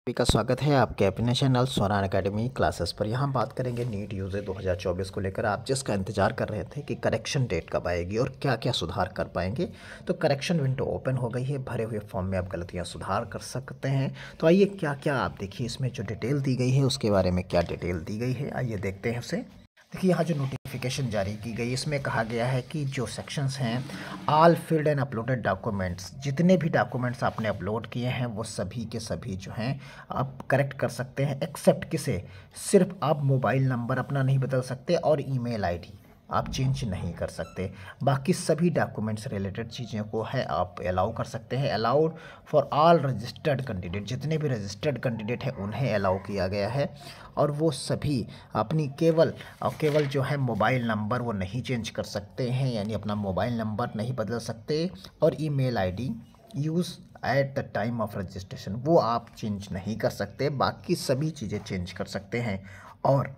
सभी का स्वागत है आपके अपने चैनल स्वरान एकेडमी क्लासेस पर। यहाँ बात करेंगे नीट यूजी 2024 को लेकर। आप जिसका इंतजार कर रहे थे कि करेक्शन डेट कब आएगी और क्या क्या सुधार कर पाएंगे, तो करेक्शन विंडो ओपन हो गई है। भरे हुए फॉर्म में आप गलतियाँ सुधार कर सकते हैं। तो आइए क्या क्या आप देखिए, इसमें जो डिटेल दी गई है उसके बारे में क्या डिटेल दी गई है, आइए देखते हैं उसे। देखिए यहाँ जो नोटिफिकेशन जारी की गई, इसमें कहा गया है कि जो सेक्शंस हैं, all field and uploaded documents, जितने भी डॉक्यूमेंट्स आपने अपलोड किए हैं वो सभी के सभी जो हैं आप करेक्ट कर सकते हैं। एक्सेप्ट किसे, सिर्फ आप मोबाइल नंबर अपना नहीं बदल सकते और ईमेल आईडी आप चेंज नहीं कर सकते। बाकी सभी डॉक्यूमेंट्स रिलेटेड चीज़ों को है आप अलाउ कर सकते हैं। Allowed for all registered candidate, जितने भी रजिस्टर्ड कैंडिडेट हैं उन्हें अलाउ किया गया है। और वो सभी अपनी केवल जो है मोबाइल नंबर वो नहीं चेंज कर सकते हैं, यानी अपना मोबाइल नंबर नहीं बदल सकते। और email ID use at the time of registration वो आप चेंज नहीं कर सकते। बाकी सभी चीज़ें चेंज कर सकते हैं। और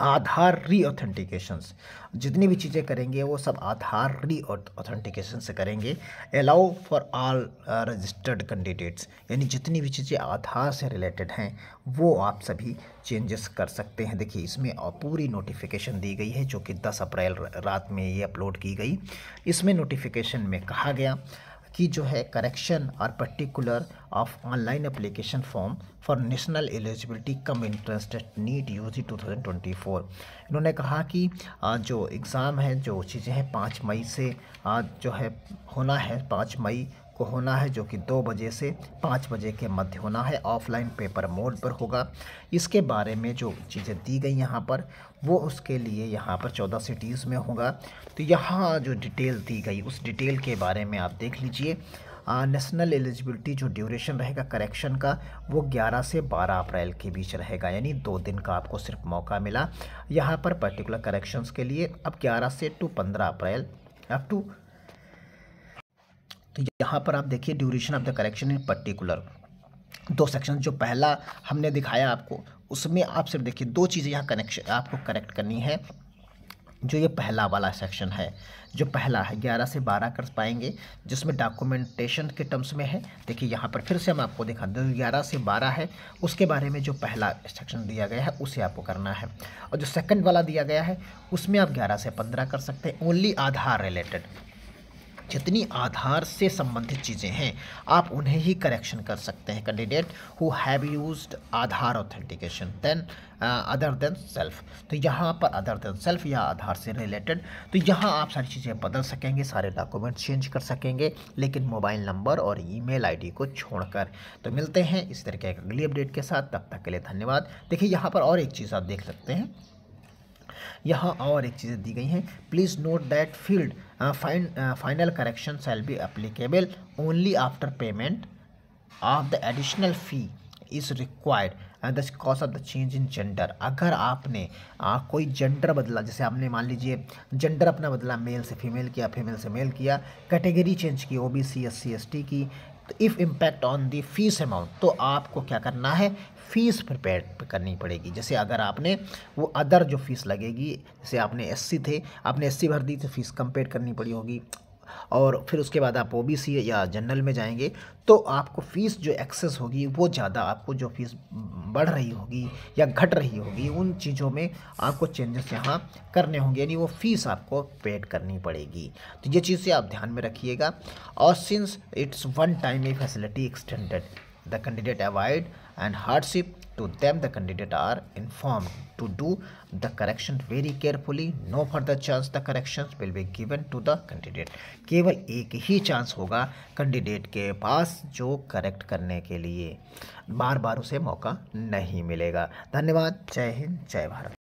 आधार री ऑथेंटिकेशंस, जितनी भी चीज़ें करेंगे वो सब आधार री ऑथेंटिकेशन से करेंगे। Allow for all registered candidates, यानी जितनी भी चीज़ें आधार से रिलेटेड हैं वो आप सभी चेंजेस कर सकते हैं। देखिए इसमें पूरी नोटिफिकेशन दी गई है जो कि 10 अप्रैल रात में ये अपलोड की गई। इसमें नोटिफिकेशन में कहा गया कि जो है करेक्शन और particular of online application form for national eligibility cum interest NEET UG 2024। इन्होंने कहा कि जो एग्ज़ाम है, जो चीज़ें हैं 5 मई से जो है होना है, 5 मई को होना है, जो कि 2 बजे से 5 बजे के मध्य होना है। ऑफलाइन पेपर मोड पर होगा। इसके बारे में जो चीज़ें दी गई यहाँ पर वो उसके लिए यहाँ पर 14 सिटीज़ में होगा। तो यहाँ जो डिटेल दी गई उस डिटेल के बारे में आप देख लीजिए। नेशनल एलिजिबिलिटी जो ड्यूरेशन रहेगा करेक्शन का वो 11 से 12 अप्रैल के बीच रहेगा, यानी 2 दिन का आपको सिर्फ मौका मिला यहाँ पर पर्टिकुलर करेक्शंस के लिए। अब 11 से टू 15 अप्रैल अप टू, तो यहाँ पर आप देखिए duration of the correction in particular 2 section. जो पहला हमने दिखाया आपको उसमें आप सिर्फ देखिए 2 चीज़ें यहाँ कनेक्शन आपको करेक्ट करनी है। जो ये पहला वाला सेक्शन है, जो पहला है 11 से 12 कर पाएंगे, जिसमें डॉक्यूमेंटेशन के टर्म्स में है। देखिए यहाँ पर फिर से हम आपको दिखा दें, 11 से 12 है उसके बारे में जो पहला सेक्शन दिया गया है उसे आपको करना है। और जो सेकंड वाला दिया गया है उसमें आप 11 से 15 कर सकते हैं। ओनली आधार रिलेटेड, जितनी आधार से संबंधित चीज़ें हैं आप उन्हें ही करेक्शन कर सकते हैं। Candidate who have used Aadhaar authentication then other than self, तो यहाँ पर अदर देन सेल्फ या आधार से रिलेटेड, तो यहाँ आप सारी चीज़ें बदल सकेंगे, सारे डॉक्यूमेंट चेंज कर सकेंगे, लेकिन मोबाइल नंबर और ईमेल आईडी को छोड़कर। तो मिलते हैं इस तरह के अगली अपडेट के साथ, तब तक के लिए धन्यवाद। देखिए यहाँ पर और एक चीज़ आप देख सकते हैं, यहाँ और एक चीज़ें दी गई हैं। Please note that field final correction shall be applicable only after payment of the additional fee is required and the cause of the change in gender. अगर आपने कोई जेंडर बदला, जैसे आपने मान लीजिए जेंडर अपना बदला, मेल से फीमेल किया, फीमेल से मेल किया, कैटेगरी चेंज की, ओबीसी एससी एसटी की, तो if impact on the fees amount, तो आपको क्या करना है, फ़ीस प्रिपेयर करनी पड़ेगी। जैसे अगर आपने वो अदर जो फीस लगेगी, जैसे आपने एससी थे, आपने एससी भर दी तो फीस कम पेड करनी पड़ी होगी, और फिर उसके बाद आप ओबीसी या जनरल में जाएंगे तो आपको फ़ीस जो एक्सेस होगी वो ज़्यादा, आपको जो फीस बढ़ रही होगी या घट रही होगी उन चीज़ों में आपको चेंजेस यहाँ करने होंगे, यानी वो फ़ीस आपको पेड करनी पड़ेगी। तो ये चीज़ें आप ध्यान में रखिएगा। और since it's one time A facility extended the candidate avoid and hardship to them, the candidate are informed to do the correction very carefully. No further chance the corrections will be given to the candidate. केवल एक ही chance होगा candidate के पास जो correct करने के लिए, बार बार उसे मौका नहीं मिलेगा। धन्यवाद। जय हिंद, जय भारत।